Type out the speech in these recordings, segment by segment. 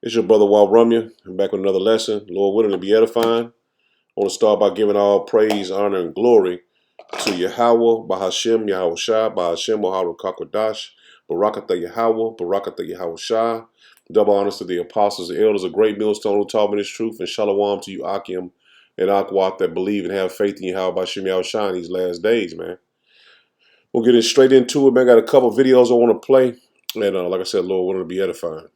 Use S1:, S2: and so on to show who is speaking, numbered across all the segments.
S1: It's your brother Walt Rumya. I'm back with another lesson. Lord willing to be edifying. I want to start by giving all praise, honor, and glory to Yahweh, Bahashem, Yahweh Shai, Bahashem, Ohara Kakwadash, Barakatha Yahweh, Barakatha Yahweh Shai. Double honors to the apostles, the elders, a great millstone who taught me this truth, and shalom to you, Akim and Akwat, that believe and have faith in Yahweh, Bahashem, Yahweh Shai in these last days, man. We'll get straight into it, man. Got a couple videos I want to play, and like I said, Lord willing to be edifying.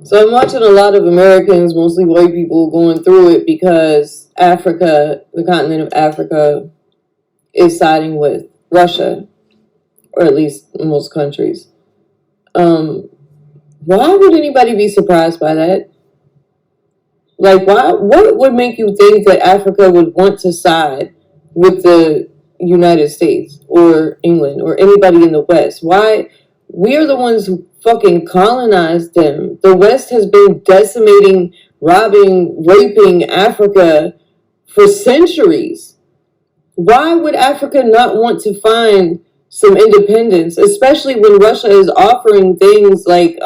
S2: So I'm watching a lot of Americans, mostly white people, going through it because Africa, the continent of Africa, is siding with Russia, or at least most countries. Why would anybody be surprised by that? Like, why? What would make you think that Africa would want to side with the United States or England or anybody in the West? Why? We are the ones who fucking colonized them. The West has been decimating, robbing, raping Africa for centuries. Why would Africa not want to find some independence, especially when Russia is offering things like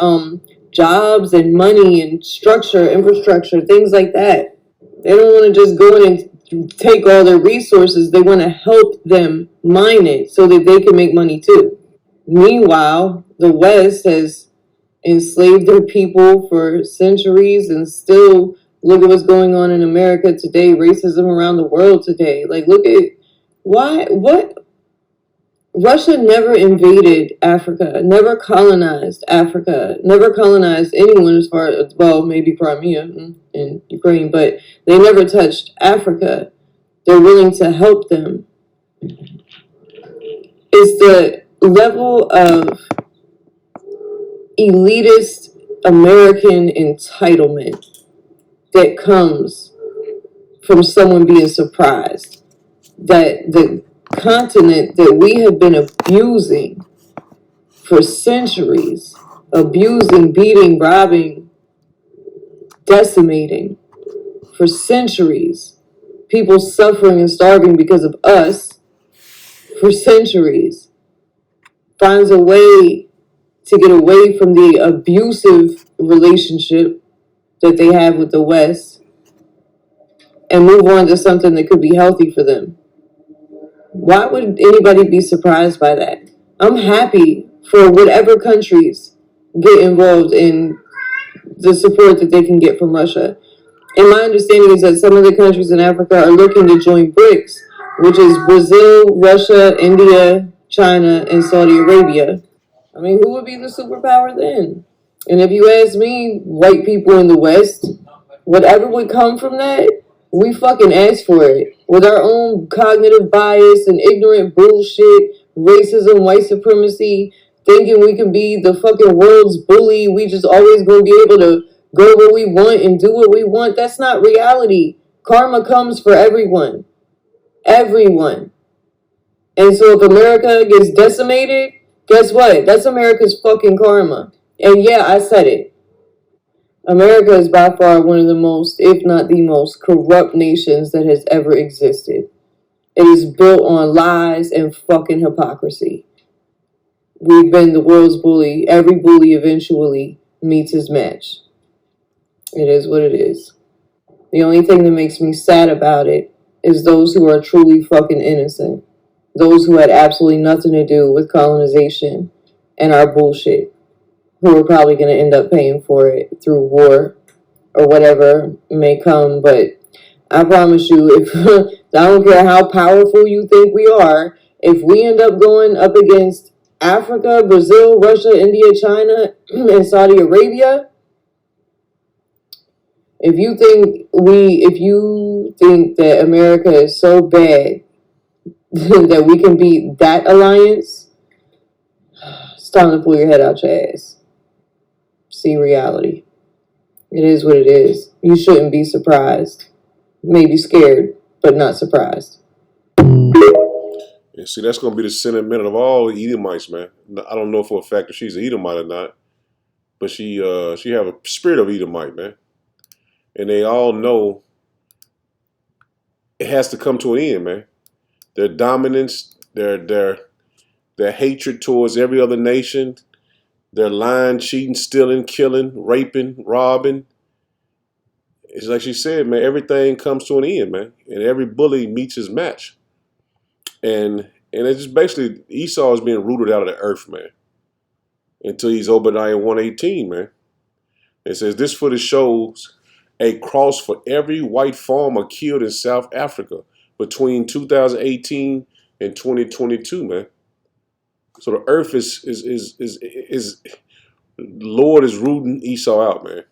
S2: jobs and money and structure, infrastructure, things like that? They don't want to just go in and take all their resources. They want to help them mine it so that they can make money too. Meanwhile, the West has enslaved their people for centuries, and still look at what's going on in America today, racism around the world today. Like, look at what Russia never invaded Africa, never colonized Africa, never colonized anyone as far as, well, maybe Crimea and Ukraine, but they never touched Africa. They're willing to help them. It's the level of elitist American entitlement that comes from someone being surprised that the continent that we have been abusing for centuries, abusing, beating, robbing, decimating for centuries, people suffering and starving because of us for centuries, finds a way to get away from the abusive relationship that they have with the West and move on to something that could be healthy for them. Why would anybody be surprised by that? I'm happy for whatever countries get involved in the support that they can get from Russia. And my understanding is that some of the countries in Africa are looking to join BRICS, which is Brazil, Russia, India, China, and Saudi Arabia. I mean, who would be the superpower then? And if you ask me, white people in the West, whatever would come from that, we fucking ask for it. With our own cognitive bias and ignorant bullshit, racism, white supremacy, thinking we can be the fucking world's bully, we just always gonna be able to go where we want and do what we want. That's not reality. Karma comes for everyone. Everyone. And so if America gets decimated, guess what? That's America's fucking karma. And yeah, I said it. America is by far one of the most, if not the most, corrupt nations that has ever existed. It is built on lies and fucking hypocrisy. We've been the world's bully. Every bully eventually meets his match. It is what it is. The only thing that makes me sad about it is those who are truly fucking innocent. Those who had absolutely nothing to do with colonization and our bullshit, who are probably going to end up paying for it through war or whatever may come. But I promise you, if I don't care how powerful you think we are, if we end up going up against Africa, Brazil, Russia, India, China, and Saudi Arabia, if you think that America is so bad that we can beat that alliance, it's time to pull your head out your ass. See reality. It is what it is. You shouldn't be surprised. Maybe scared, but not surprised.
S1: Yeah, see, that's going to be the sentiment of all the Edomites, man. I don't know for a fact if she's an Edomite or not, but she have a spirit of Edomite, man. And they all know it has to come to an end, man. Their dominance, their hatred towards every other nation, They're lying, cheating, stealing, killing, raping, robbing. It's like she said, man, everything comes to an end, man. And every bully meets his match. And it's just basically Esau is being rooted out of the earth, man. Until he's Obadiah 118, man. It says this footage shows a cross for every white farmer killed in South Africa between 2018 and 2022, man. So the earth is Lord is rooting Esau out, man.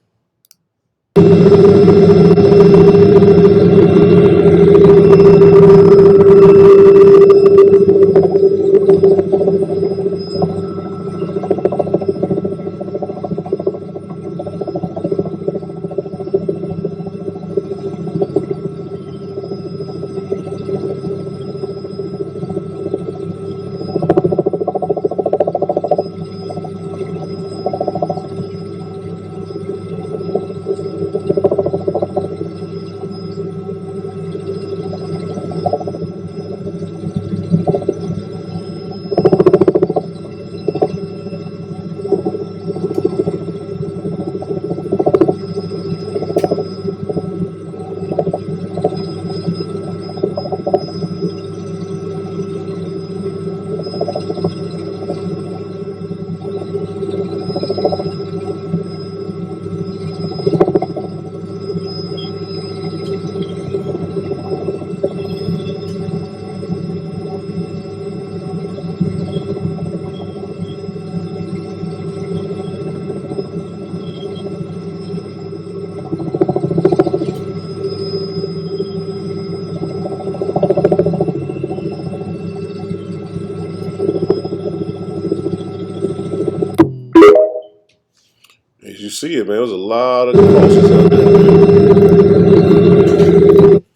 S1: As you see it, man, there was a lot of crosses out there, man.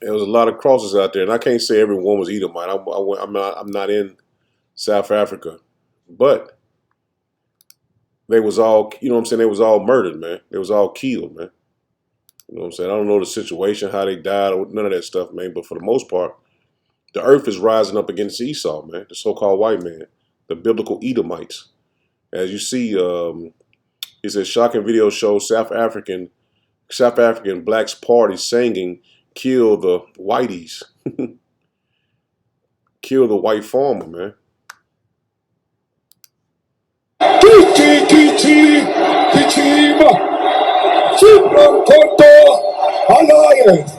S1: There was a lot of crosses out there, and I can't say everyone was Edomite. I'm not in South Africa, but they was all, you know what I'm saying? They was all murdered, man. They was all killed, man. You know what I'm saying? I don't know the situation, how they died, or none of that stuff, man. But for the most part, the earth is rising up against Esau, man, the so-called white man, the biblical Edomites. As you see, it says shocking video shows South African blacks party singing "Kill the Whiteys," kill the white farmer, man.
S3: Kichi Kichi Kichima Children Koto Alliance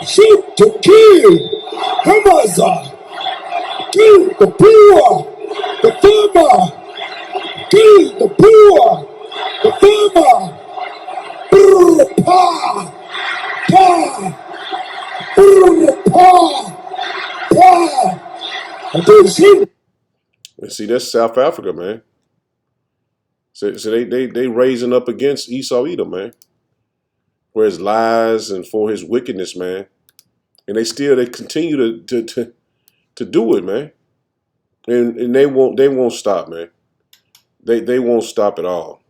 S3: shoot to kill Hamaza kill the poor the farmer kill the poor the farmer brr, pa pa brr, pa and they shoot.
S1: And see, that's South Africa, man. So they raising up against Esau Edom, man, for his lies and for his wickedness, man. And they continue to do it, man. And they won't stop, man. They won't stop at all.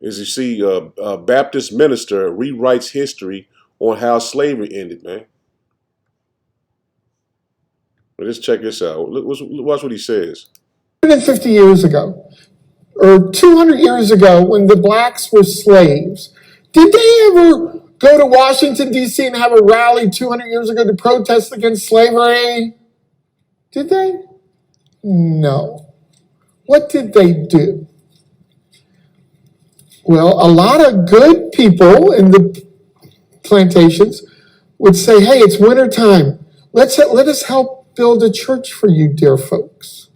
S1: As you see, a Baptist minister rewrites history on how slavery ended, man. But just check this out. Watch what he says.
S3: 150 years ago, or 200 years ago, when the blacks were slaves, did they ever go to Washington, D.C. and have a rally 200 years ago to protest against slavery? Did they? No. What did they do? Well, a lot of good people in the plantations would say, hey, it's wintertime. Let us help build a church for you, dear folks.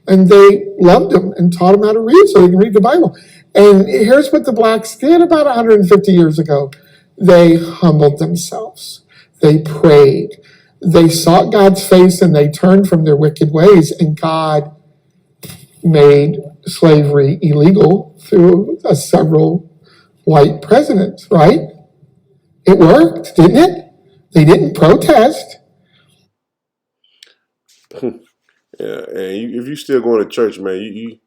S3: And they loved them and taught them how to read so they can read the Bible. And here's what the blacks did about 150 years ago. They humbled themselves. They prayed. They sought God's face and they turned from their wicked ways. And God made slavery illegal through several white presidents, right? It worked, didn't it? They didn't protest.
S1: Yeah, and if you still going to church, man, you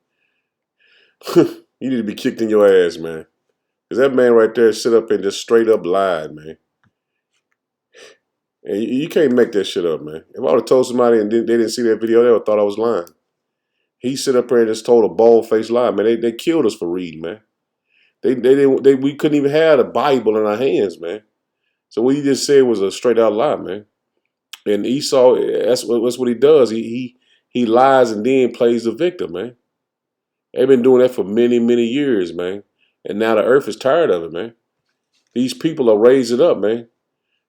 S1: need to be kicked in your ass, man. Because that man right there sit up and just straight up lied, man. And you can't make that shit up, man. If I would have told somebody and they didn't see that video, they would have thought I was lying. He sit up there and just told a bald-faced lie, man. They killed us for reading, man. We couldn't even have the Bible in our hands, man. So what he just said was a straight out lie, man. And Esau, that's what he does. He lies and then plays the victim, man. They've been doing that for many, many years, man. And now the earth is tired of it, man. These people are raising up, man.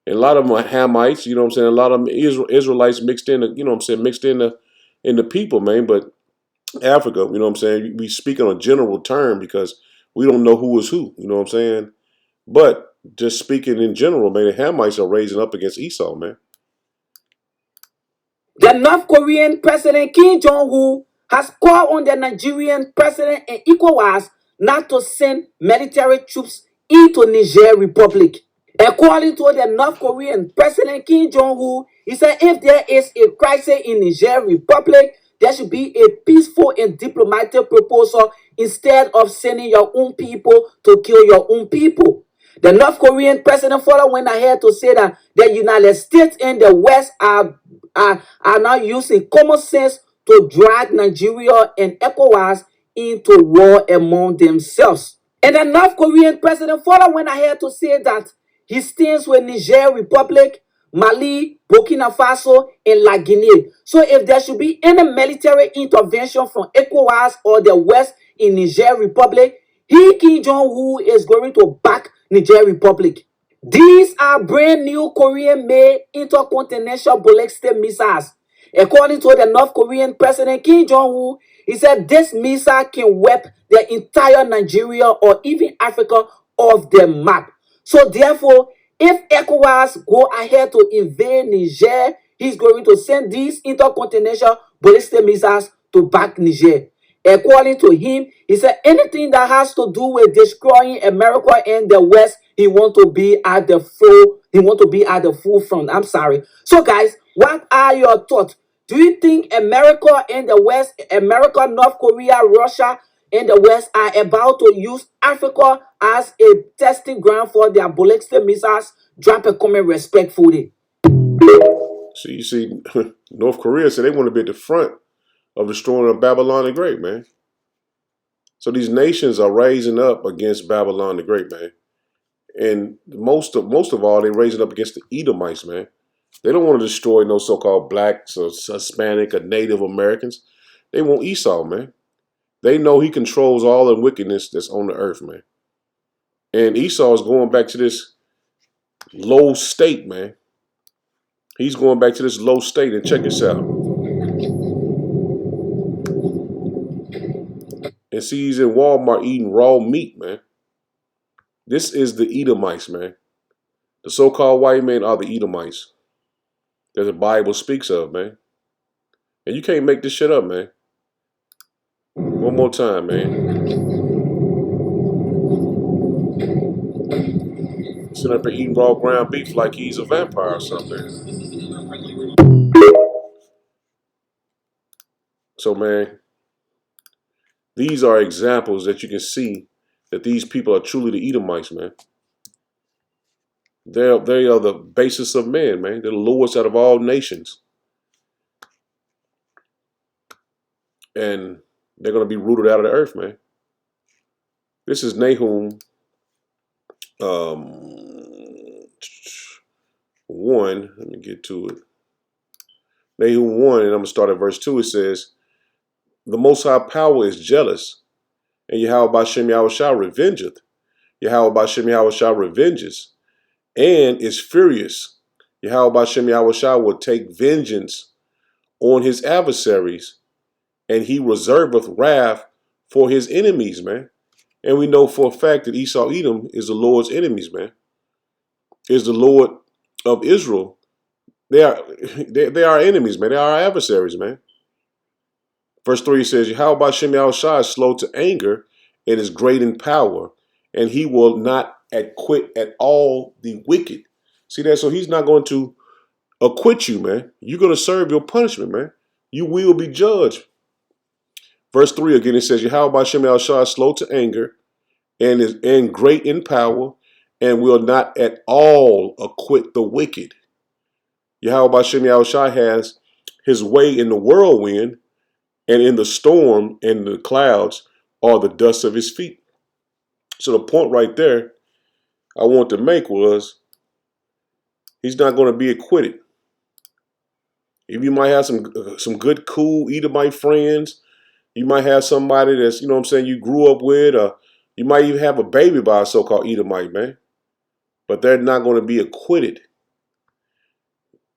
S1: And a lot of them are Hamites, you know what I'm saying? A lot of them Israelites mixed in, you know what I'm saying, mixed in the people, man. But Africa, you know what I'm saying? We speak on a general term because we don't know who is who, you know what I'm saying? But just speaking in general, man, the Hamites are raising up against Esau, man.
S4: The North Korean President Kim Jong-un has called on the Nigerian President and ECOWAS not to send military troops into Niger Republic. According to the North Korean President Kim Jong-un, he said if there is a crisis in Niger Republic, there should be a peaceful and diplomatic proposal instead of sending your own people to kill your own people. The North Korean president further went ahead to say that the United States and the West are now using common sense to drag Nigeria and ECOWAS into war among themselves. And the North Korean president further went ahead to say that he stands with Niger Republic, Mali, Burkina Faso, and La Guinea. So if there should be any military intervention from ECOWAS or the West in Niger Republic, Kim Jong-un is going to back Niger Republic. These are brand new Korean-made intercontinental ballistic missiles. According to the North Korean President Kim Jong-un, he said this missile can wipe the entire Nigeria or even Africa off the map. So therefore, if ECOWAS go ahead to invade Niger, he's going to send these intercontinental ballistic missiles to back Niger. According to him, he said anything that has to do with destroying America and the West, he want to be at the forefront. I'm sorry. So guys, what are your thoughts? Do you think America and the West, America, North Korea, Russia, and the West are about to use Africa as a testing ground for their ballistic missiles? Drop a comment respectfully.
S1: So you see, North Korea said they want to be at the front of destroying Babylon the Great, man. So these nations are raising up against Babylon the Great, man. And most of all, they're raising up against the Edomites, man. They don't want to destroy no so-called blacks or Hispanic or Native Americans. They want Esau, man. They know he controls all the wickedness that's on the earth, man. And Esau is going back to this low state, man. He's going back to this low state, and check this out. And see, he's in Walmart eating raw meat, man. This is the Edomites, man. The so-called white men are the Edomites that the Bible speaks of, man. And you can't make this shit up, man. One more time, man. Sitting up there eating raw ground beef like he's a vampire or something. So, man, these are examples that you can see that these people are truly the Edomites, man. They are the basis of man, man. They're the lowest out of all nations. And they're going to be rooted out of the earth, man. This is Nahum 1. Let me get to it. Nahum 1, and I'm going to start at verse 2. It says, the Most High power is jealous, and Yahweh Bashem Yahushua revengeth. Yahweh Bashem Yahushua revenges, and is furious. Yahweh Bashem Yahushua will take vengeance on his adversaries, and he reserveth wrath for his enemies, man. And we know for a fact that Esau Edom is the Lord's enemies, man. Is the Lord of Israel. They are enemies, man. They are our adversaries, man. Verse 3 says, Yahweh Bashem Yahushua is slow to anger and is great in power, and he will not acquit at all the wicked. See that? So he's not going to acquit you, man. You're going to serve your punishment, man. You will be judged. Verse 3 again, it says, Yahweh Bashem Yahushua is slow to anger and is great in power, and will not at all acquit the wicked. Yahweh Bashem Yahushua has his way in the whirlwind, and in the storm and the clouds are the dust of his feet. So the point right there I want to make was he's not going to be acquitted. If you might have some good, cool Edomite friends, you might have somebody that's, you know what I'm saying, you grew up with, or you might even have a baby by a so-called Edomite, man. But they're not going to be acquitted.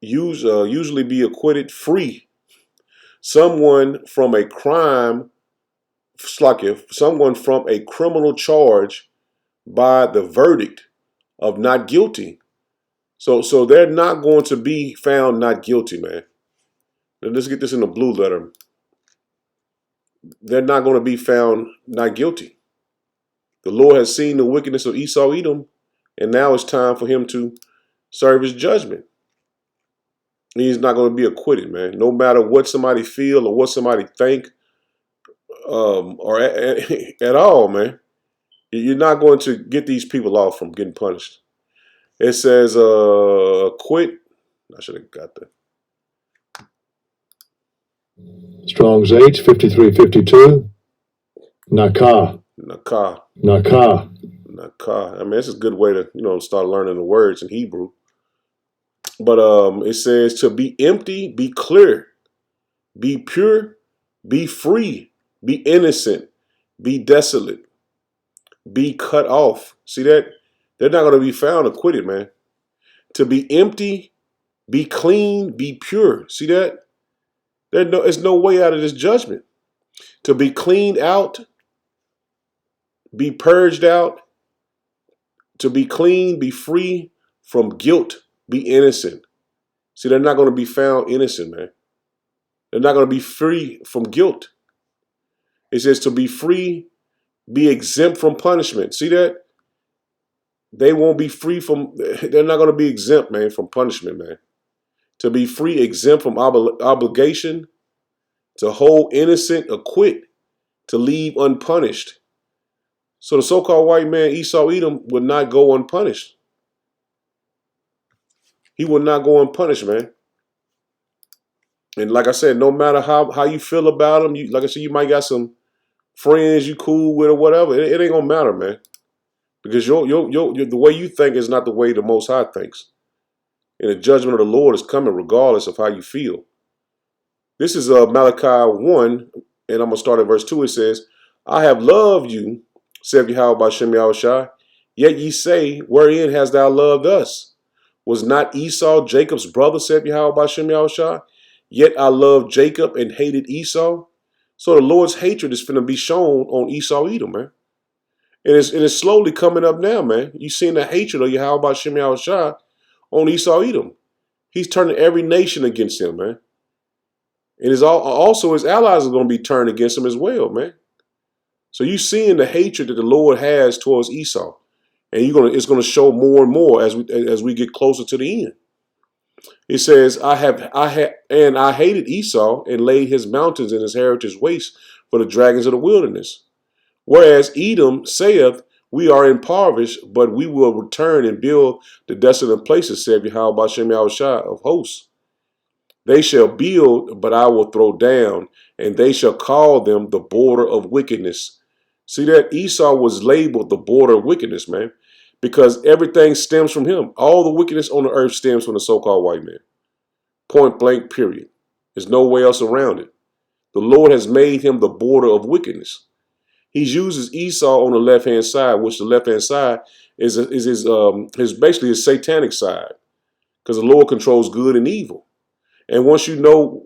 S1: Usually be acquitted free. Someone from a crime, like if someone from a criminal charge by the verdict of not guilty. So they're not going to be found not guilty, man. Now, let's get this in the blue letter. They're not going to be found not guilty. The Lord has seen the wickedness of Esau Edom, and now it's time for him to serve his judgment. He's not going to be acquitted, man. No matter what somebody feel or what somebody think, or at all, man. You're not going to get these people off from getting punished. It says, quit. I should have got that.
S5: Strong's H, 5352. Nakah.
S1: Nakah.
S5: Nakah.
S1: Nakah. I mean, this is a good way to, start learning the words in Hebrew. But it says to be empty, be clear, be pure, be free, be innocent, be desolate, be cut off. See that? They're not going to be found acquitted, man. To be empty, be clean, be pure. See that? There's no way out of this judgment. To be cleaned out, be purged out, to be clean, be free from guilt, be innocent. See, they're not going to be found innocent, man. They're not going to be free from guilt. It says to be free, be exempt from punishment. See that? They won't be free from, they're not going to be exempt, man, from punishment, man. To be free, exempt from obligation, to hold innocent, acquit, to leave unpunished. So the so-called white man, Esau Edom, would not go unpunished. He would not go unpunished, man. And like I said, no matter how you feel about him, like I said, you might got some friends you cool with or whatever. It ain't gonna matter, man, because the way you think is not the way the Most High thinks. And the judgment of the Lord is coming regardless of how you feel. This is Malachi 1, and I'm gonna start at verse 2. It says, "I have loved you, saith Yahweh by Shem Yahushai. Yet ye say, wherein hast thou loved us? Was not Esau Jacob's brother, saith Yahweh by Shem Yahushai? Yet I loved Jacob and hated Esau." So the Lord's hatred is finna be shown on Esau Edom, man. And it's slowly coming up now, man. You seeing the hatred of Yahweh by Shem Yahushai on Esau Edom. He's turning every nation against him, man. And also his allies are going to be turned against him as well, man. So you seeing the hatred that the Lord has towards Esau. And it's going to show more and more as we get closer to the end. It says, I hated Esau and laid his mountains and his heritage waste for the dragons of the wilderness. Whereas Edom saith, we are impoverished, but we will return and build the desolate places, saith Yahweh Bashem Yahushai of hosts. They shall build, but I will throw down, and they shall call them the border of wickedness. See that? Esau was labeled the border of wickedness, man, because everything stems from him. All the wickedness on the earth stems from the so-called white man. Point blank, period. There's no way else around it. The Lord has made him the border of wickedness. He uses Esau on the left-hand side, which the left-hand side is basically his satanic side, because the Lord controls good and evil. And once you know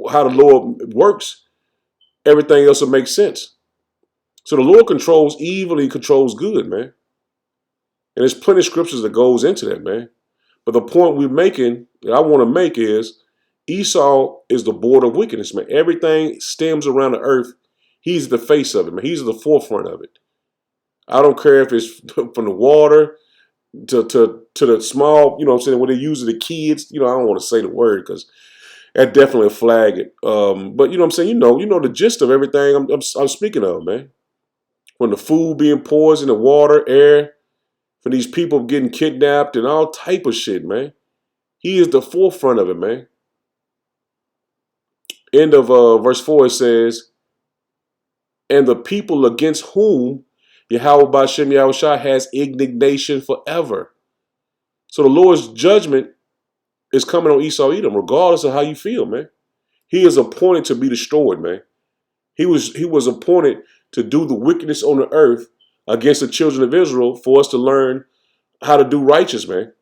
S1: how the Lord works, everything else will make sense. So the Lord controls evil, he controls good, man. And there's plenty of scriptures that goes into that, man. But the point we're making, that I want to make, is Esau is the border of wickedness, man. Everything stems around the earth. He's the face of it, man. He's the forefront of it. I don't care if it's from the water to the small, you know what I'm saying, when they use the kids, I don't want to say the word because that definitely flag it. But you know what I'm saying, you know the gist of everything I'm speaking of, man. From the food being poisoned, the water, air, for these people getting kidnapped and all type of shit, man. He is the forefront of it, man. End of verse 4, it says, and the people against whom Yahweh Ba'Shem Yahushua has indignation forever. So the Lord's judgment is coming on Esau Edom, regardless of how you feel, man. He is appointed to be destroyed, man. He was appointed to do the wickedness on the earth against the children of Israel for us to learn how to do righteous, man.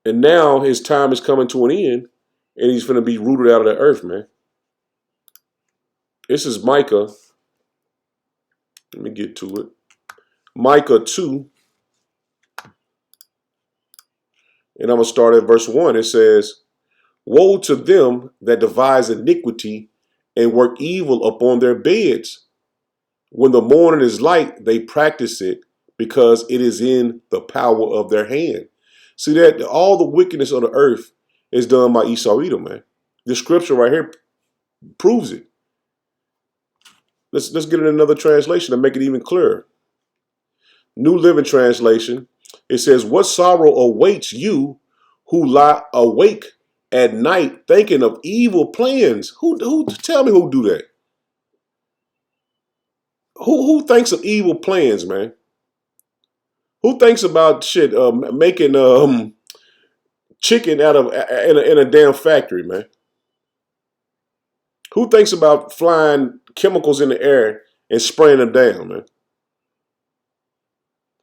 S1: And now his time is coming to an end, and he's going to be rooted out of the earth, man. This is Micah. Let me get to it. Micah 2. And I'm going to start at verse 1. It says, woe to them that devise iniquity and work evil upon their beds. When the morning is light, they practice it because it is in the power of their hand. See that all the wickedness of the earth is done by Esau Edom, man. The scripture right here proves it. Let's get in another translation to make it even clearer. New Living Translation. It says, what sorrow awaits you who lie awake at night thinking of evil plans? Who tell me who do that? Who thinks of evil plans, man? Who thinks about shit making chicken out of in a damn factory, man? Who thinks about flying chemicals in the air and spraying them down, man?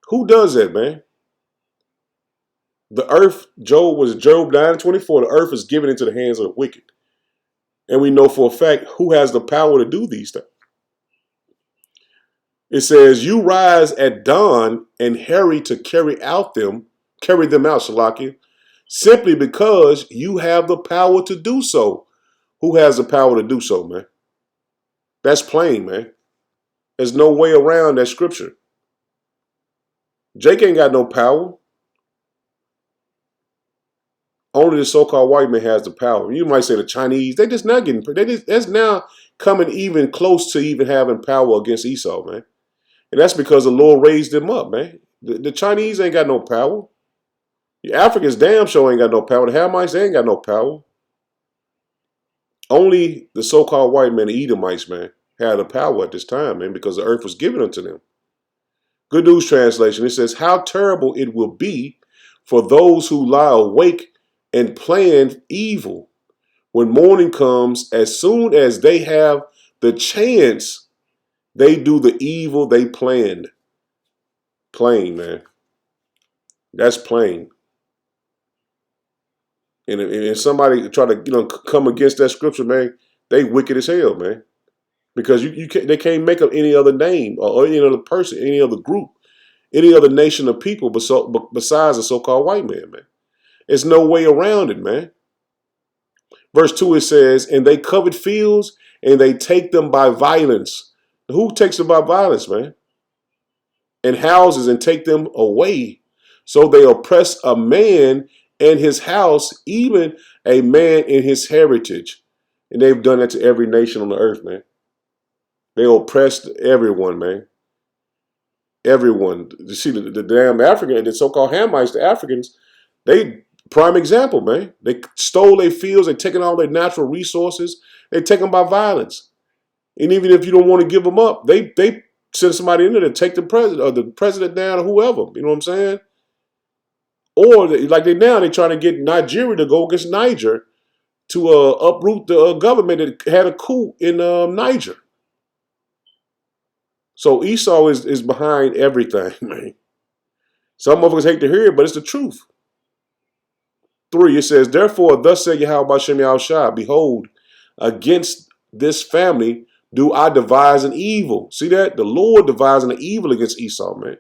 S1: Who does that, man? The earth, Job 9:24, the earth is given into the hands of the wicked. And we know for a fact who has the power to do these things. It says, you rise at dawn and hurry to carry them out, Shalakia, simply because you have the power to do so. Who has the power to do so, man? That's plain, man. There's no way around that scripture. Jake ain't got no power. Only the so-called white man has the power. You might say the Chinese, they just not getting, that's now coming even close to even having power against Esau, man. And that's because the Lord raised them up, man. The Chinese ain't got no power. The Africans damn sure ain't got no power. The Hamites, they ain't got no power. Only the so-called white men, the Edomites, man, had the power at this time, man, because the earth was given unto them. Good News Translation, it says, how terrible it will be for those who lie awake and plan evil when morning comes. As soon as they have the chance, they do the evil they planned. Plain, man. That's plain. And somebody try to come against that scripture, man, they wicked as hell, man. Because they can't make up any other name or any other person, any other group, any other nation of people besides the so-called white man, man. There's no way around it, man. Verse 2, it says, and they covet fields and they take them by violence. Who takes them by violence, man? And houses and take them away. So they oppress a man and his house, even a man in his heritage. And they've done that to every nation on the earth, man. They oppressed everyone, man. Everyone. You see, the damn African, the so-called Hamites, the Africans, they prime example, man. They stole their fields. They taken all their natural resources. They take them by violence. And even if you don't want to give them up, they send somebody in there to take the president down or whoever. You know what I'm saying? Or they're trying to get Nigeria to go against Niger to uproot the government that had a coup in Niger. So Esau is behind everything, man. Some motherfuckers hate to hear it, but it's the truth. 3, it says, therefore, thus said Yahweh Ba'Shem Yahushua, behold, against this family do I devise an evil. See that? The Lord devising an evil against Esau, man.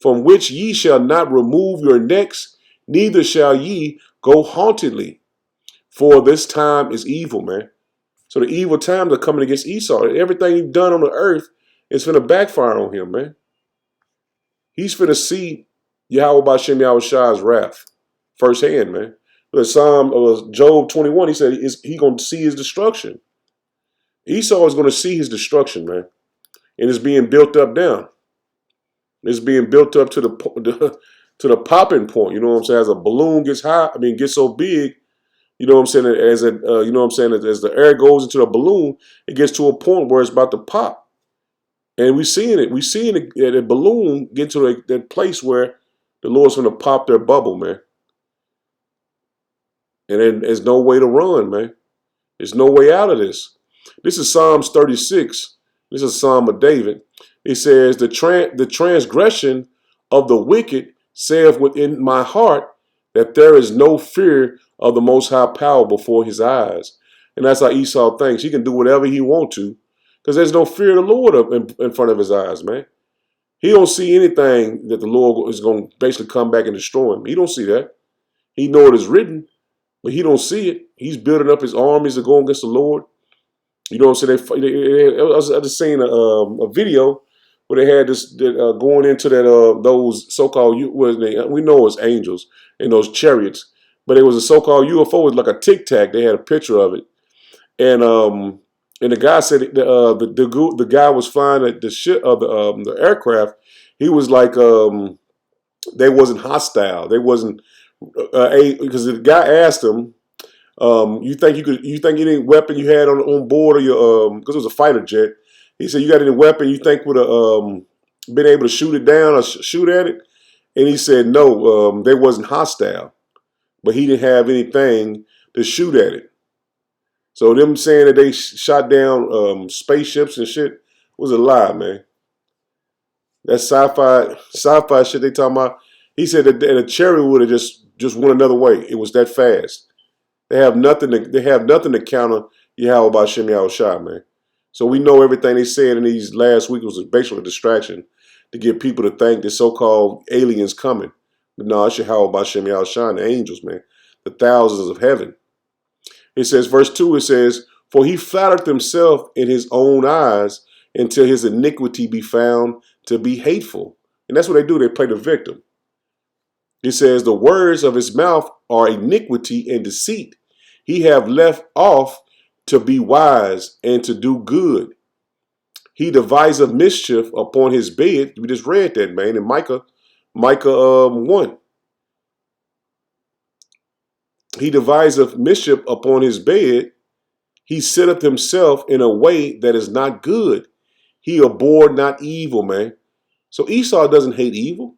S1: From which ye shall not remove your necks, neither shall ye go hauntedly. For this time is evil, man. So the evil times are coming against Esau. Everything he's done on the earth is finna backfire on him, man. He's finna see Yahweh Ba'Shem Yahushua's wrath firsthand, man. Job 21, he said he's going to see his destruction. Esau is going to see his destruction, man. And it's being built up down. It's being built up to the popping point. You know what I'm saying? As a balloon gets so big, You know what I'm saying? You know what I'm saying? As the air goes into the balloon, it gets to a point where it's about to pop. And we seeing it. We seeing it, the balloon get to that place where the Lord's going to pop their bubble, man. And then there's no way to run, man. There's no way out of this. This is Psalms 36. This is a Psalm of David. It says, the transgression of the wicked saith within my heart that there is no fear of the Most High power before his eyes. And that's how Esau thinks. He can do whatever he wants to because there's no fear of the Lord up in front of his eyes, man. He don't see anything that the Lord is going to basically come back and destroy him. He don't see that. He know it is written, but he don't see it. He's building up his armies to go against the Lord. You know what I'm saying? I just seen a video where they had this going into that those so-called we know it's angels in those chariots, but it was a so-called UFO. It was like a Tic Tac. They had a picture of it, and the guy said the guy was flying at the ship of the aircraft. He was like they wasn't hostile. They wasn't because the guy asked him. You think any weapon you had on board of your because it was a fighter jet. He said, you got any weapon you think would have been able to shoot it down or shoot at it? And he said no, they wasn't hostile, but he didn't have anything to shoot at it. So them saying that they shot down spaceships and shit was a lie, man. That sci-fi shit they talking about. He said that the chariot would have just went another way. It was that fast. They have nothing to counter Yahweh B'Shem Yahushua, man. So we know everything they said in these last weeks was basically a distraction to get people to think the so-called aliens coming. But no, it's Yahweh B'Shem Yahushua and the angels, man. The thousands of heaven. It says, verse 2, it says, for he flattered himself in his own eyes until his iniquity be found to be hateful. And that's what they do. They play the victim. It says, the words of his mouth are iniquity and deceit. He have left off to be wise and to do good. He deviseth mischief upon his bed. We just read that, man, in Micah 1. He deviseth mischief upon his bed. He sitteth himself in a way that is not good. He abhorred not evil, man. So Esau doesn't hate evil.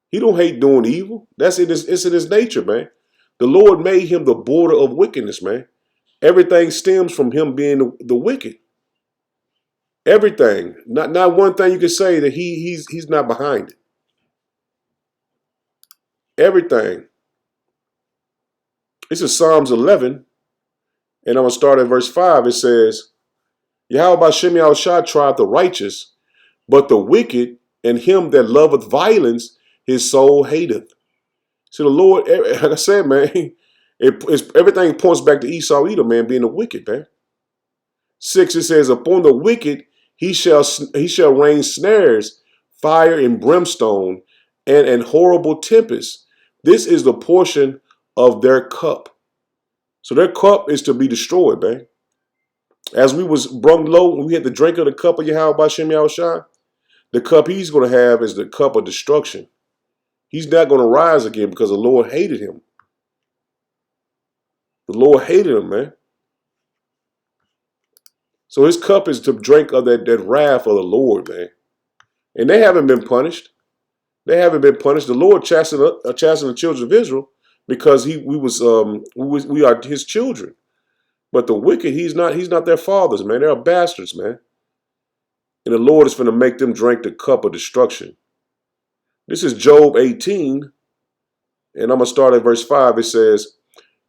S1: He don't hate doing evil. It's in his nature, man. The Lord made him the border of wickedness, man. Everything stems from him being the wicked. Everything. Not one thing you can say that he's not behind it. Everything. This is Psalms 11, and I'm going to start at verse 5. It says, Yahweh B'Shem Yahushua tried the righteous, but the wicked and him that loveth violence, his soul hateth. So the Lord, like I said, man, everything points back to Esau Edom, man, being the wicked, man. 6, it says, upon the wicked he shall rain snares, fire and brimstone, and an horrible tempest. This is the portion of their cup. So their cup is to be destroyed, man. As we was brung low, when we had to drink of the cup of Yahweh B'Shem Yahushua, the cup he's going to have is the cup of destruction. He's not going to rise again because the Lord hated him. The Lord hated him, man. So his cup is to drink of that wrath of the Lord, man. And they haven't been punished. They haven't been punished. The Lord chastened the children of Israel because we are his children. But the wicked, he's not their fathers, man. They're bastards, man. And the Lord is going to make them drink the cup of destruction. This is Job 18, and I'm going to start at verse 5. It says,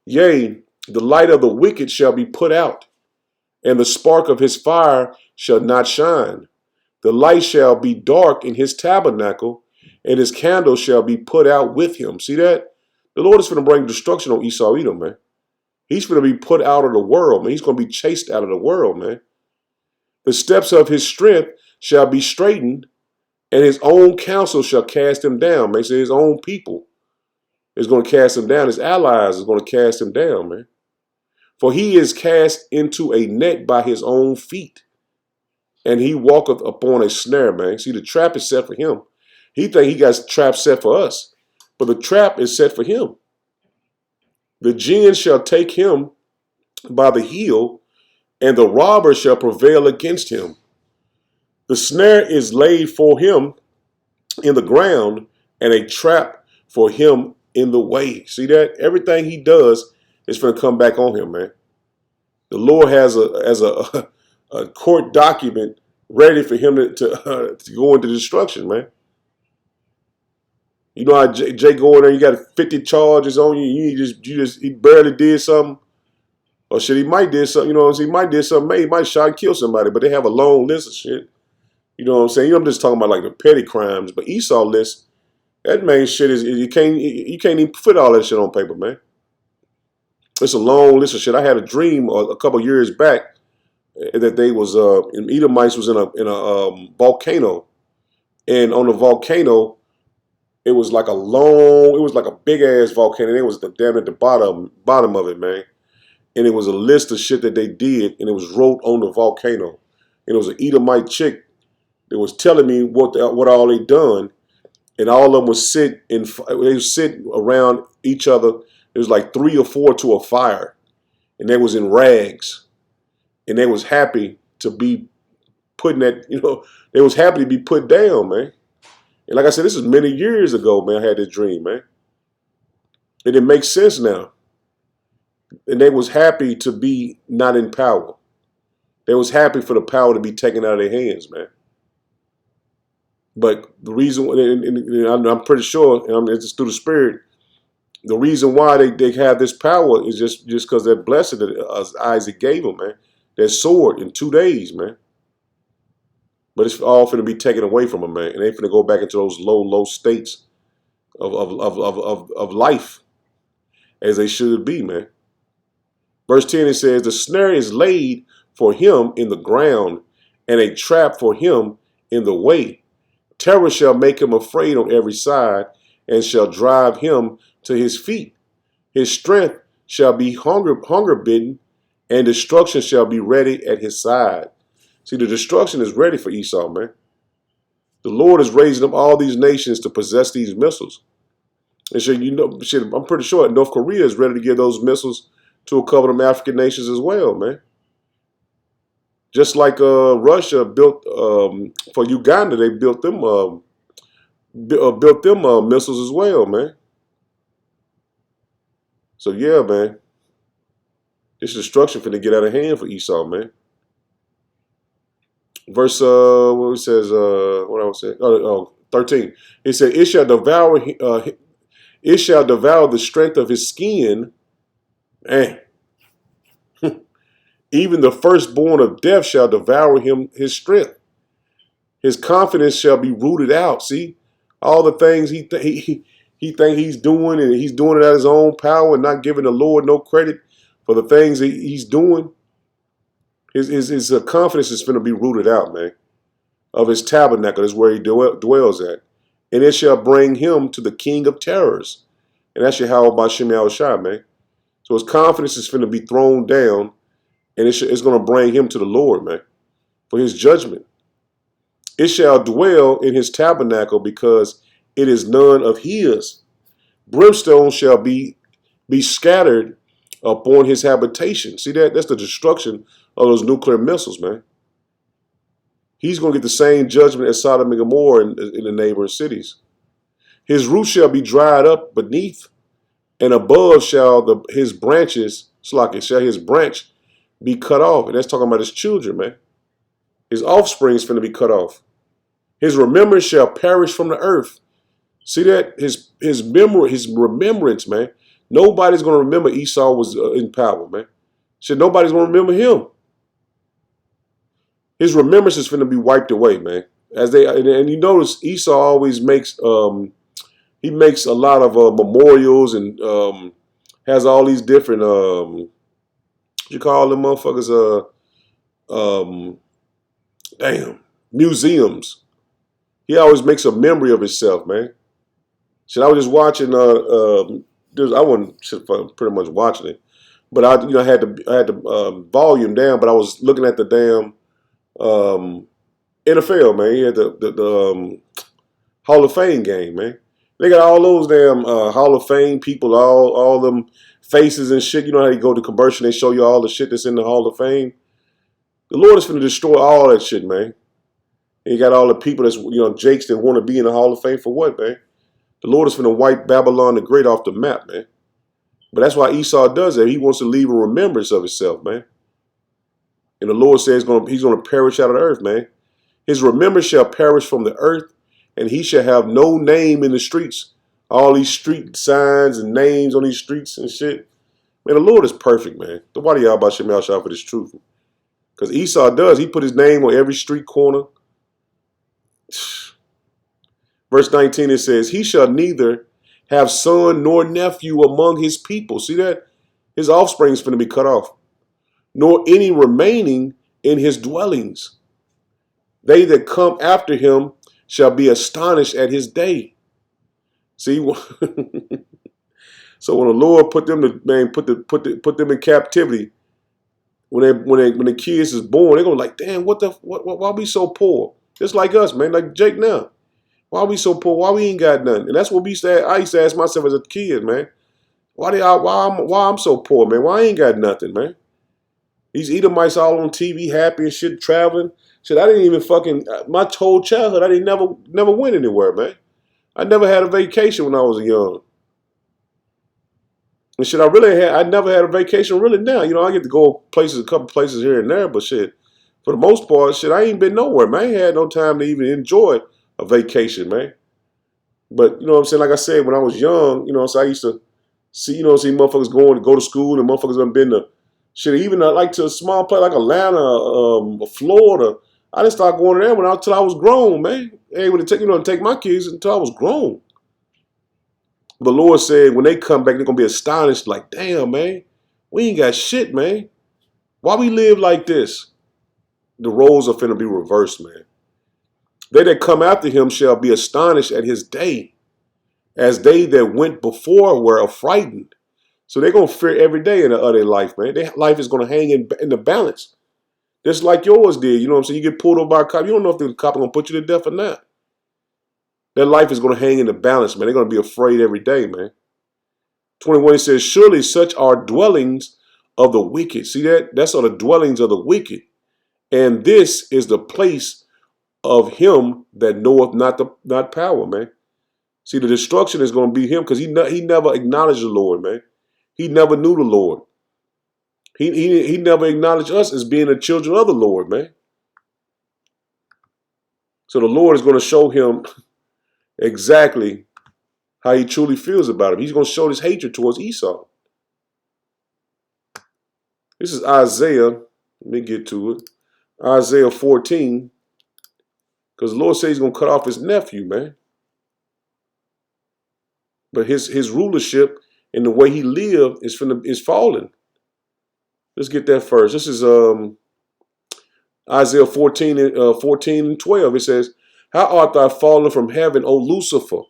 S1: yea, the light of the wicked shall be put out, and the spark of his fire shall not shine. The light shall be dark in his tabernacle, and his candle shall be put out with him. See that? The Lord is going to bring destruction on Esau Edom, man. He's going to be put out of the world, man. He's going to be chased out of the world, man. The steps of his strength shall be straightened, and his own counsel shall cast him down, man. So his own people is going to cast him down. His allies is going to cast him down, man. For he is cast into a net by his own feet, and he walketh upon a snare, man. See, the trap is set for him. He think he got trap set for us, but the trap is set for him. The jinn shall take him by the heel, and the robber shall prevail against him. The snare is laid for him in the ground, and a trap for him in the way. See that? Everything he does is going to come back on him, man. The Lord has a court document ready for him to go into destruction, man. You know how Jay go in there, you got 50 charges on you, he barely did something. Or shit, he might did something, you know what I'm saying? He might did something, he might shot and kill somebody, but they have a long list of shit. You know what I'm saying? You know, I'm just talking about like the petty crimes, but Esau list, that main shit is you can't even put all that shit on paper, man. It's a long list of shit. I had a dream a couple years back that they was Edomites was in a volcano, and on the volcano it was like a big ass volcano. It was damn at the bottom of it, man. And it was a list of shit that they did, and it was wrote on the volcano. And it was an Edomite chick that was telling me what all they done, and all of them was sit around each other. It was like 3 or 4 to a fire, and they was in rags, and they was happy to be putting that, they was happy to be put down, man. And like I said, this is many years ago, man. I had this dream, man, and it makes sense now. And they was happy to be not in power. They was happy for the power to be taken out of their hands, man. But the reason, and I'm pretty sure, and it's just through the Spirit, the reason why they have this power is just because that blessing that Isaac gave them, man. That sword in 2 days, man. But it's all finna be taken away from them, man. And they finna go back into those low states of life as they should be, man. Verse 10, it says, the snare is laid for him in the ground, and a trap for him in the way. Terror shall make him afraid on every side, and shall drive him to his feet. His strength shall be hunger bitten, and destruction shall be ready at his side. See, the destruction is ready for Esau, man. The Lord is raising up all these nations to possess these missiles. And so, I'm pretty sure North Korea is ready to give those missiles to a couple of them African nations as well, man. Just like Russia built for Uganda, they built them missiles as well, man. So yeah, man, this destruction finna get out of hand for Esau, man. Verse what it says, what I was saying, 13. It said, it shall devour the strength of his skin, and even the firstborn of death shall devour him his strength. His confidence shall be rooted out. See, all the things he think he's doing, and he's doing it at his own power and not giving the Lord no credit for the things he's doing. His confidence is going to be rooted out, man. Of his tabernacle is where he dwells at. And it shall bring him to the king of terrors. And that's Yahweh Bashem Yahushua, man. So his confidence is going to be thrown down, and it's going to bring him to the Lord, man, for his judgment. It shall dwell in his tabernacle because it is none of his. Brimstone shall be scattered upon his habitation. See that? That's the destruction of those nuclear missiles, man. He's going to get the same judgment as Sodom and Gomorrah in the neighboring cities. His roots shall be dried up beneath, and above shall his branch be cut off. And that's talking about his children, man. His offspring is going to be cut off. His remembrance shall perish from the earth. See that? His remembrance, man. Nobody's going to remember Esau was in power, man. Nobody's going to remember him. His remembrance is going to be wiped away, man. And you notice Esau always makes he makes a lot of memorials and has all these different what you call them motherfuckers museums. He always makes a memory of himself, man. I was just watching I wasn't pretty much watching it, but I had the volume down, but I was looking at the damn NFL, man. He had the Hall of Fame game, man. They got all those damn Hall of Fame people, all them faces and shit. You know how you go to commercial, they show you all the shit that's in the Hall of Fame. The Lord is finna destroy all that shit, man. And you got all the people that's, Jakes that want to be in the Hall of Fame for what, man? The Lord is finna wipe Babylon the Great off the map, man. But that's why Esau does that. He wants to leave a remembrance of himself, man. And the Lord says he's gonna perish out of the earth, man. His remembrance shall perish from the earth, and he shall have no name in the streets. All these street signs and names on these streets and shit. Man, the Lord is perfect, man. The why do y'all about Shemal Shah for this truth? Because Esau does. He put his name on every street corner. Verse 19, it says, he shall neither have son nor nephew among his people. See that? His offspring is going to be cut off. Nor any remaining in his dwellings. They that come after him shall be astonished at his day. See, so when the Lord put them put them in captivity, when the kids is born, they're gonna like, damn, why we so poor? Just like us, man, like Jake now. Why we so poor? Why we ain't got nothing? And that's what I used to ask myself as a kid, man. Why I'm so poor, man? Why I ain't got nothing, man? These Edomites all on TV, happy and shit, traveling. Shit, I didn't even my whole childhood, I didn't never went anywhere, man. I never had a vacation when I was young. And shit, I never had a vacation really now. I get to go a couple places here and there, but shit, for the most part, shit, I ain't been nowhere, man. I ain't had no time to even enjoy a vacation, man. But, you know what I'm saying? Like I said, when I was young, so I used to see motherfuckers go to school and motherfuckers done been to shit, even like to a small place like Atlanta, Florida. I didn't start going there until I was grown, man. Able to take my kids until I was grown. But the Lord said when they come back, they're gonna be astonished, like, damn, man, we ain't got shit, man. Why we live like this? The roles are finna be reversed, man. They that come after him shall be astonished at his day, as they that went before were affrighted. So they're going to fear every day in their life, man. Their life is going to hang in the balance. Just like yours did. You know what I'm saying? You get pulled over by a cop. You don't know if the cop is going to put you to death or not. Their life is going to hang in the balance, man. They're going to be afraid every day, man. 21, it says, surely such are dwellings of the wicked. See that? That's are the dwellings of the wicked. And this is the place of him that knoweth not power, man. See, the destruction is going to be him because he never acknowledged the Lord, man. He never knew the Lord. He never acknowledged us as being the children of the Lord, man. So the Lord is going to show him exactly how he truly feels about him. He's going to show his hatred towards Esau. This is Isaiah. Let me get to it. Isaiah 14. Because the Lord says he's going to cut off his nephew, man. But his rulership and the way he lived is falling. Let's get that first. This is Isaiah 14 and 12. It says, how art thou fallen from heaven, O Lucifer?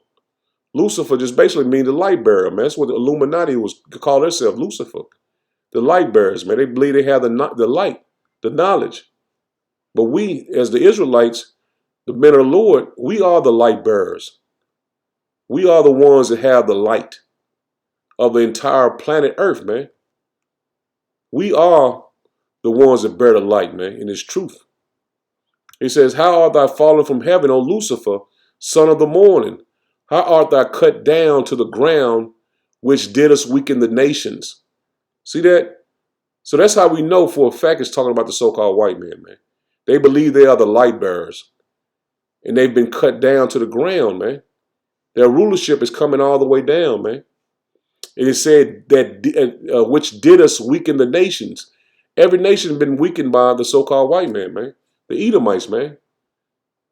S1: Lucifer just basically means the light bearer, man. That's what the Illuminati call themselves, Lucifer. The light bearers, man. They believe they have the light, the knowledge. But we, as the Israelites, the men of the Lord, we are the light bearers. We are the ones that have the light of the entire planet Earth, man. We are the ones that bear the light, man, and it's truth. He says, how art thou fallen from heaven, O Lucifer, son of the morning? How art thou cut down to the ground, which didst weaken the nations? See that? So that's how we know for a fact it's talking about the so-called white man, man. They believe they are the light bearers. And they've been cut down to the ground, man. Their rulership is coming all the way down, man. It is said that which didst weaken the nations. Every nation has been weakened by the so-called white man, man. The Edomites, man.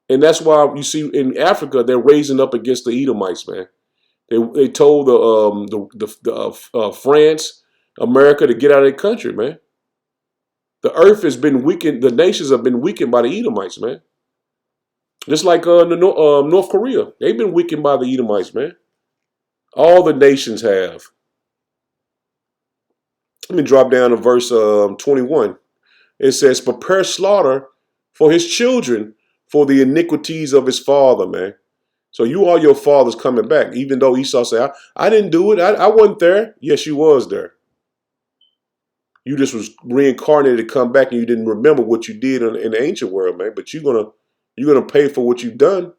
S1: And that's why you see in Africa, they're raising up against the Edomites, man. They told France, America to get out of their country, man. The earth has been weakened. The nations have been weakened by the Edomites, man. Just like North Korea. They've been weakened by the Edomites, man. All the nations have. Let me drop down to verse 21. It says, prepare slaughter for his children for the iniquities of his father, man. So you are your father's coming back. Even though Esau said, I didn't do it. I wasn't there. Yes, you was there. You just was reincarnated to come back, and you didn't remember what you did in the ancient world, man. But you're gonna pay for what you've done.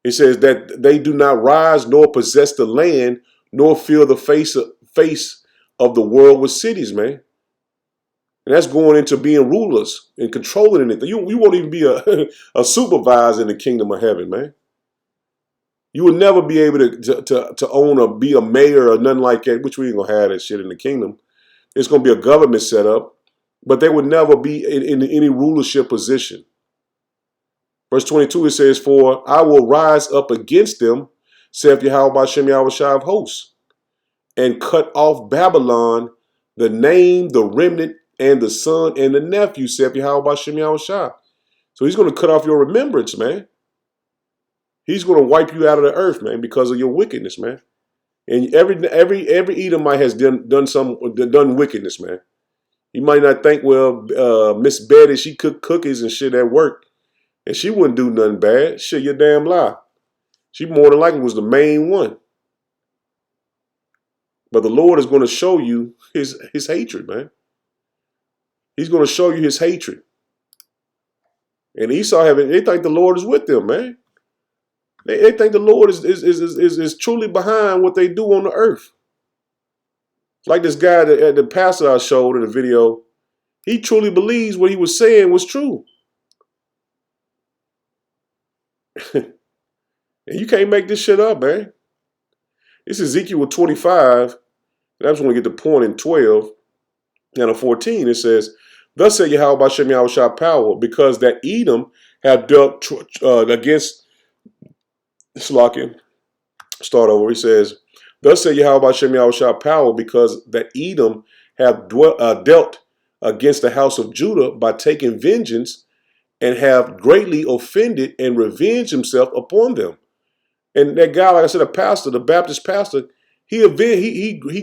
S1: It says that they do not rise nor possess the land, nor fill the face of the world with cities, man. And that's going into being rulers and controlling anything. You won't even be a supervisor in the kingdom of heaven, man. You will never be able to own or be a mayor or nothing like that, which we ain't gonna have that shit in the kingdom. It's gonna be a government set up, but they would never be in any rulership position. Verse 22, it says, "For I will rise up against them, saith Yahweh Bashem Yahweh Shai of hosts, and cut off Babylon, the name, the remnant, and the son and the nephew, saith Yahweh Bashem Yahweh Shai." So he's going to cut off your remembrance, man. He's going to wipe you out of the earth, man, because of your wickedness, man. And every Edomite has done wickedness, man. You might not think, well, Miss Betty, she cooked cookies and shit at work, and she wouldn't do nothing bad. Shit, you damn lie. She more than likely was the main one. But the Lord is going to show you his hatred, man. He's going to show you his hatred. And Esau they think the Lord is with them, man. They think the Lord is truly behind what they do on the earth. Like this guy, the pastor I showed in the video, he truly believes what he was saying was true. And you can't make this shit up, man. This is Ezekiel 25, and I just want to get the point in 12 and in 14. It says, "Thus said Yahweh Bashem Yahweh Shai power, because that Edom have dealt against Slakin." Start over. He says, "Thus said Yahweh Bashem Yahweh Shai power, because that Edom have dealt against the house of Judah by taking vengeance, and have greatly offended and revenged himself upon them." And that guy, like I said, a pastor, the Baptist pastor, he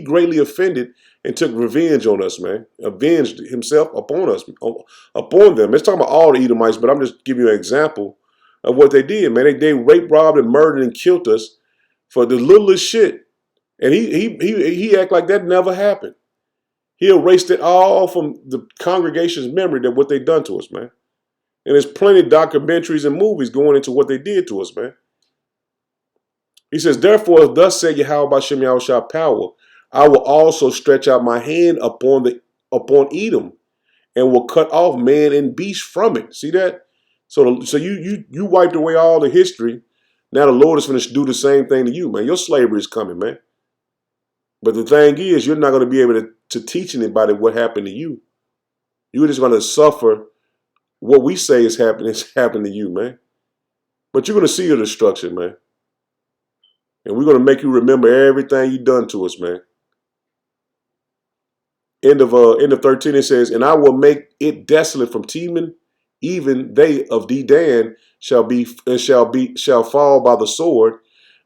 S1: greatly offended and took revenge on us, man. Avenged himself upon us, upon them. It's talking about all the Edomites, but I'm just giving you an example of what they did, man. They raped, robbed, and murdered and killed us for the littlest shit. And he act like that never happened. He erased it all from the congregation's memory that what they done to us, man. And there's plenty of documentaries and movies going into what they did to us, man. He says, "Therefore, thus said Yahweh Bashem Yahweh Shai power, I will also stretch out my hand upon Edom, and will cut off man and beast from it." See that? So you wiped away all the history. Now the Lord is going to do the same thing to you, man. Your slavery is coming, man. But the thing is, you're not going to be able to teach anybody what happened to you. You're just going to suffer what we say is happening to you, man. But you're going to see your destruction, man. And we're going to make you remember everything you done to us, man. End of 13, it says, "And I will make it desolate from Teman, even they of Dedan shall fall by the sword,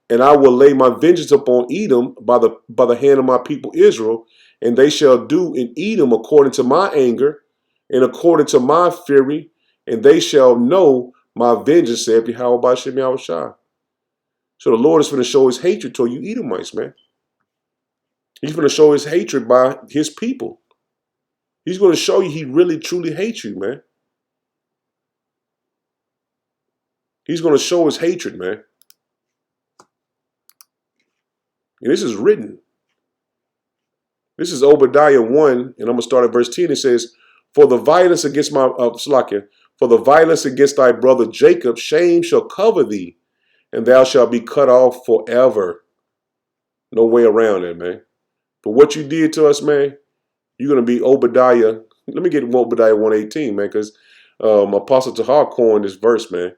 S1: and I will lay my vengeance upon Edom by the hand of my people Israel, and they shall do in Edom according to my anger and according to my fury, and they shall know my vengeance, saith Yahweh Bashem Yahweh Shai." So the Lord is going to show his hatred toward you Edomites, man. He's going to show his hatred by his people. He's going to show you he really, truly hates you, man. He's going to show his hatred, man. And this is written. This is Obadiah 1, and I'm going to start at verse 10. It says, "For the violence against for the violence against thy brother Jacob, shame shall cover thee, and thou shalt be cut off forever." No way around it, man. For what you did to us, man, you're going to be Obadiah. Let me get Obadiah 1:18, man, because Apostle Tahar coined this verse, man.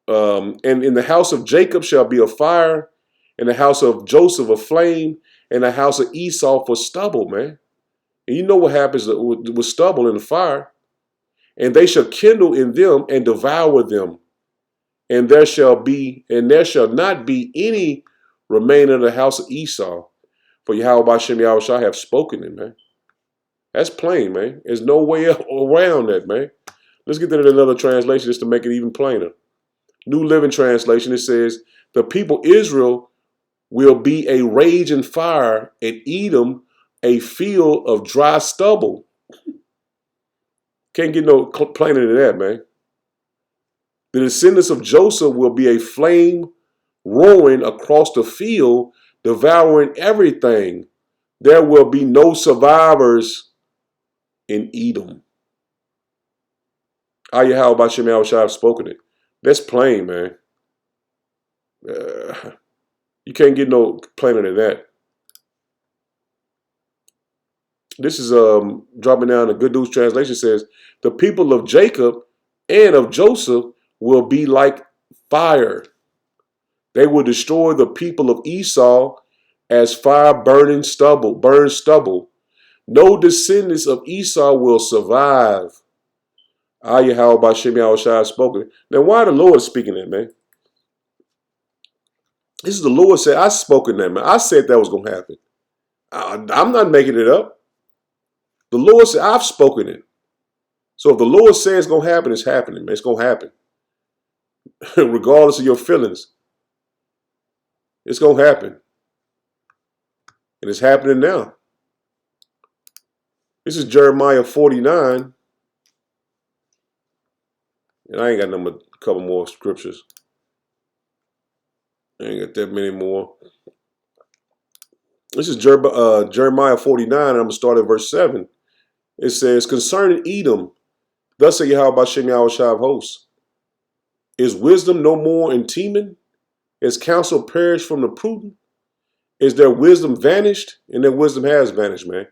S1: "And in the house of Jacob shall be a fire, in the house of Joseph a flame, and the house of Esau for stubble," man. And you know what happens with stubble in the fire. "And they shall kindle in them and devour them. And there shall not be any remain of the house of Esau. For Yahweh Bashem Yahweh Shai have spoken it," man. That's plain, man. There's no way around that, man. Let's get to another translation just to make it even plainer. New Living Translation, it says, the people Israel will be a raging fire, and Edom a field of dry stubble. Can't get no plainer than that, man. The descendants of Joseph will be a flame roaring across the field, devouring everything. There will be no survivors in Edom. Yahweh Bashem Yahushua have spoken it. That's plain, man. You can't get no plainer than that. This is dropping down. The Good News Translation says, the people of Jacob and of Joseph will be like fire. They will destroy the people of Esau as fire burns stubble. No descendants of Esau will survive. Yahweh Bashem Yahushua has spoken. Now, why the Lord is speaking that, man? This is the Lord said, I spoken that, man. I said that was going to happen. I'm not making it up. The Lord said, I've spoken it. So if the Lord says it's going to happen, it's happening, man. It's going to happen. Regardless of your feelings. It's going to happen. And it's happening now. This is Jeremiah 49. And I ain't got a couple more scriptures. I ain't got that many more. This is Jeremiah 49, and I'm going to start at verse 7. It says, concerning Edom, thus say Yahweh Bashem Yahushua of hosts, is wisdom no more in Teman? Is counsel perished from the prudent? Is their wisdom vanished? And their wisdom has vanished, man.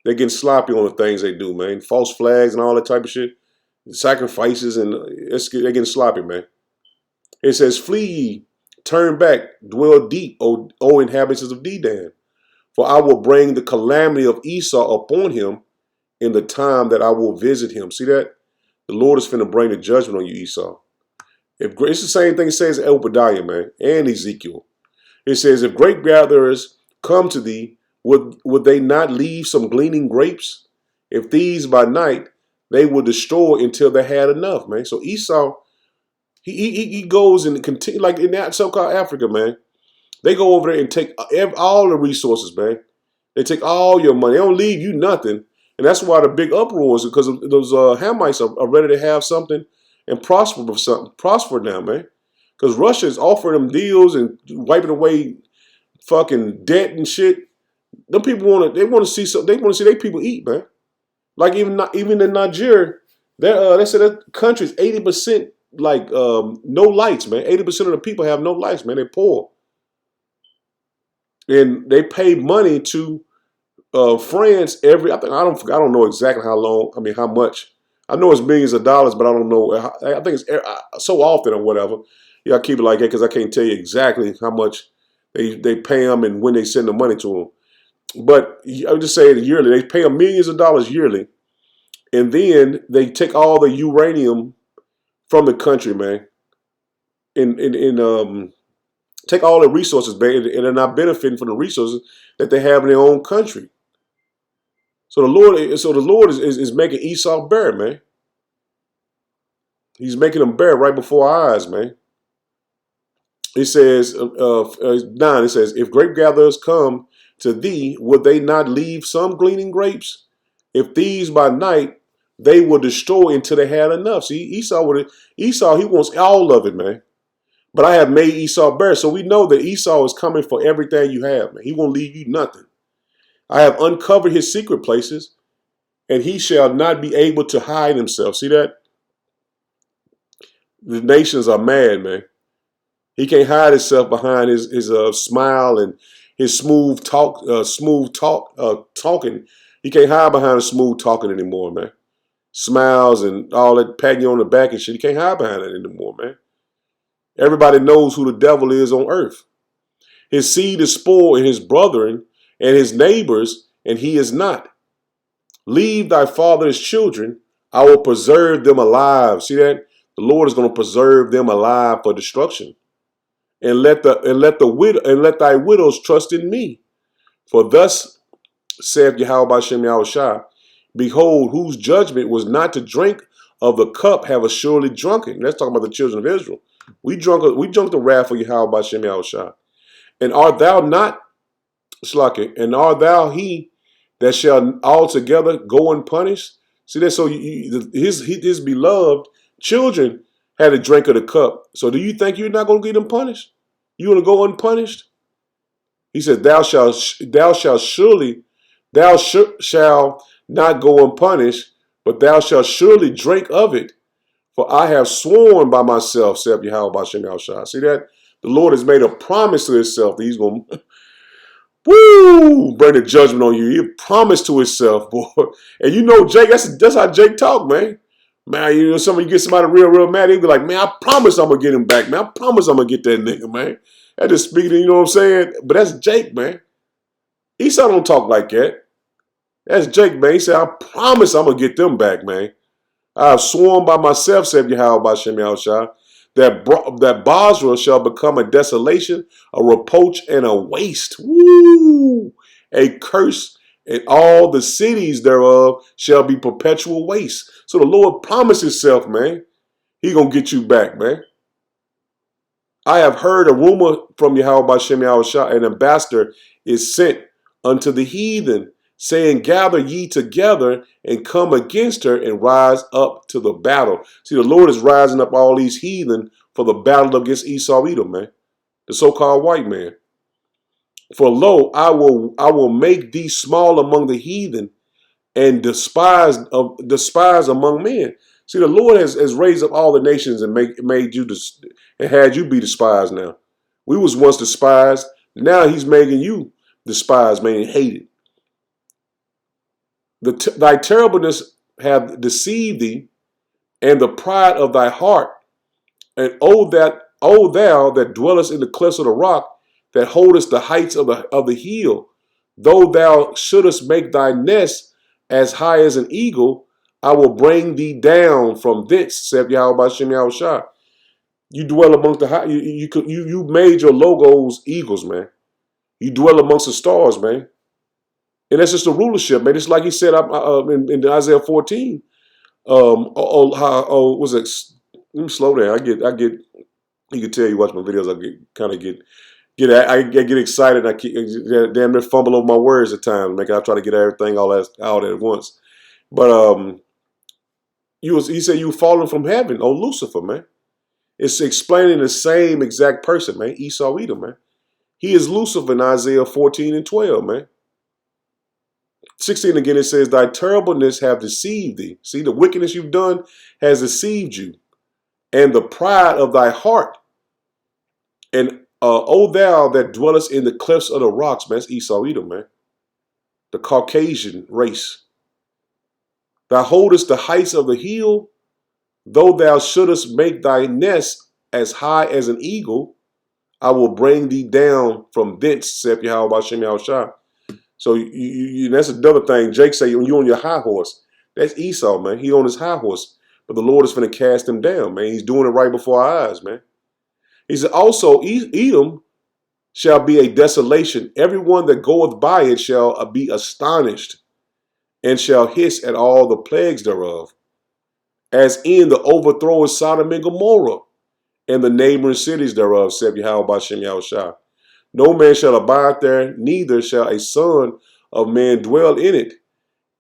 S1: They're getting sloppy on the things they do, man. False flags and all that type of shit. Sacrifices, and they're getting sloppy, man. It says, flee ye, turn back, dwell deep, O inhabitants of Dedan. For I will bring the calamity of Esau upon him in the time that I will visit him. See that? The Lord is finna bring the judgment on you, Esau. It's the same thing it says in Obadiah, man, and Ezekiel. It says, if grape gatherers come to thee, would they not leave some gleaning grapes? If thieves by night, they will destroy until they had enough, man. So Esau, he goes and continue, like in that so-called Africa, man. They go over there and take all the resources, man. They take all your money. They don't leave you nothing. And that's why the big uproar is because those Hamites are ready to have something and prosper with something. Prosper now, man. Because Russia is offering them deals and wiping away fucking debt and shit. Them people they want to see something. They want to see their people eat, man. Like even in Nigeria, they said that country's 80% like no lights, man. 80% of the people have no lights, man. They're poor. And they pay money to France I don't know exactly how much. I know it's millions of dollars, but I don't know. I think it's so often or whatever. Yeah, I keep it like that because I can't tell you exactly how much they pay them and when they send the money to them. But I would just say yearly, they pay them millions of dollars yearly, and then they take all the uranium from the country, man, and take all the resources, man, and they're not benefiting from the resources that they have in their own country. So the Lord is making Esau bare, man. He's making them bare right before our eyes, man. It says, 9, it says, if grape gatherers come to thee, would they not leave some gleaning grapes? If thieves by night, they will destroy until they had enough. See, Esau, he wants all of it, man. But I have made Esau bare. So we know that Esau is coming for everything you have, man. He won't leave you nothing. I have uncovered his secret places, and he shall not be able to hide himself. See that? The nations are mad, man. He can't hide himself behind his smile and his smooth talking. He can't hide behind his smooth talking anymore, man. Smiles and all that, patting you on the back and shit. He can't hide behind it anymore, man. Everybody knows who the devil is on earth. His seed is spoiled in his brethren and his neighbors, and he is not. Leave thy father's children, I will preserve them alive. See that? The Lord is going to preserve them alive for destruction. And let thy widows trust in me. For thus saith Yahweh Bashem Yahushua, behold, whose judgment was not to drink of the cup have assuredly drunken. That's talking about the children of Israel. We drunk the wrath of Yahweh by Shem Yahushua. And art thou not, Shlaki, and art thou he that shall altogether go unpunished? See that? So his beloved children had a drink of the cup. So do you think you're not going to get them punished? You want to go unpunished? He said, thou shalt surely, shall not go unpunished, but thou shalt surely drink of it. For I have sworn by myself, saith Yahweh Bashem Yahushua. See that? The Lord has made a promise to himself that he's going to bring the judgment on you. He promised to himself, boy. And you know, Jake, that's how Jake talk, man. Man, you know, you get somebody real mad, he'll be like, man, I promise I'm going to get him back, man. I promise I'm going to get that nigga, man. That just speaking, you know what I'm saying? But that's Jake, man. Esau don't talk like that. That's Jake, man. He said, I promise I'm going to get them back, man. I have sworn by myself, said Yahweh Bashem Yahushua, that Basra shall become a desolation, a reproach, and a waste. Woo! A curse, and all the cities thereof shall be perpetual waste. So the Lord promised himself, man, he gonna get you back, man. I have heard a rumor from Yahweh Bashem Yahushua, an ambassador is sent unto the heathen, saying, gather ye together and come against her and rise up to the battle. See, the Lord is rising up all these heathen for the battle against Esau Edom, man, the so-called white man. For lo, I will make thee small among the heathen and despised among men. See, the Lord has raised up all the nations and made you and had you be despised now. We was once despised. Now he's making you despised, meaning hated. Thy terribleness have deceived thee, and the pride of thy heart. And O thou that dwellest in the cliffs of the rock, that holdest the heights of the hill, though thou shouldest make thy nest as high as an eagle, I will bring thee down from thence, saith Yahweh Bashem Yahushua. You dwell amongst the high. You made your logos eagles, man. You dwell amongst the stars, man. And that's just the rulership, man. It's like he said in Isaiah 14. Was it? Let me slow down. I get. You can tell you watch my videos. I get excited. I damn near fumble over my words at times. I try to get everything all at once. But he said you fallen from heaven, oh Lucifer, man. It's explaining the same exact person, man. Esau Edom, man. He is Lucifer in Isaiah 14 and 12, man. 16 again, it says, thy terribleness have deceived thee. See, the wickedness you've done has deceived you. And the pride of thy heart. And O thou that dwellest in the cliffs of the rocks, man. That's Esau Edom, man. The Caucasian race. Thou holdest the heights of the hill, though thou shouldest make thy nest as high as an eagle, I will bring thee down from thence, saith Yahweh Bashem Yahushua. So that's another thing. Jake say when you on your high horse, that's Esau, man. He on his high horse, but the Lord is going to cast him down, man. He's doing it right before our eyes, man. He said also, Edom shall be a desolation. Everyone that goeth by it shall be astonished, and shall hiss at all the plagues thereof, as in the overthrow of Sodom and Gomorrah, and the neighboring cities thereof, saith Yahweh Bashem Yahushua. No man shall abide there, neither shall a son of man dwell in it.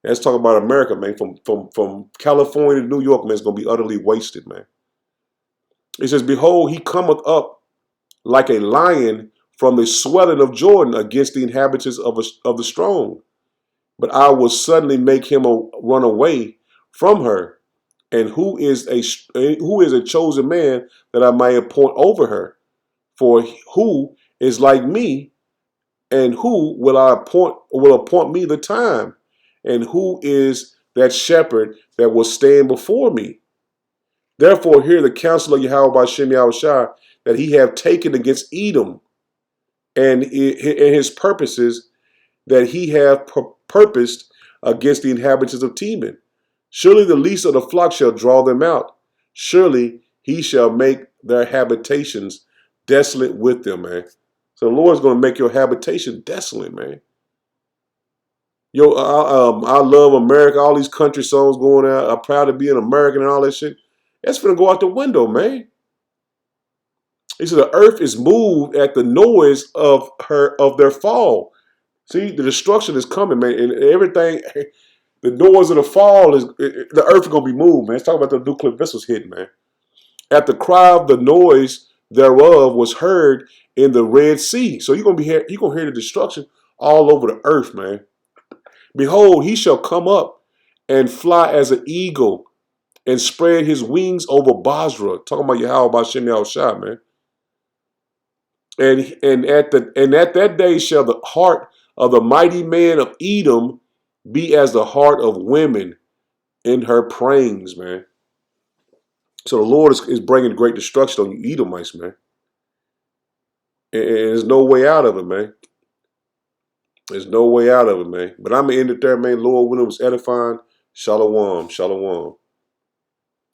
S1: That's talking about America, man. From California to New York, man, it's going to be utterly wasted, man. It says, behold, he cometh up like a lion from the swelling of Jordan against the inhabitants of the strong. But I will suddenly make him run away from her. And who is a chosen man that I may appoint over her? For who is like me, and who will appoint me the time? And who is that shepherd that will stand before me? Therefore hear the counsel of Yahweh Bashem Yahushua that he have taken against Edom, and his purposes that he have purposed against the inhabitants of Teman. Surely the least of the flock shall draw them out. Surely he shall make their habitations desolate with them, man. So the Lord's going to make your habitation desolate, man. Yo, I love America. All these country songs going out. I'm proud to be an American and all that shit. That's going to go out the window, man. He said the earth is moved at the noise of their fall. See, the destruction is coming, man, and everything. The noise of the fall is the earth is gonna be moved, man. Let's talk about the nuclear missiles hitting, man. At the cry of the noise thereof was heard in the Red Sea. So you're gonna hear the destruction all over the earth, man. Behold, he shall come up and fly as an eagle and spread his wings over Basra. Talking about Yahweh Bashem Yahushua, man. And at that day shall the heart of the mighty man of Edom be as the heart of women in her prayings, man. So the Lord is bringing great destruction on you Edomites, man. And there's no way out of it, man. There's no way out of it, man. But I'm going to end it there, man. Lord, when it was edifying, shalom, shalom.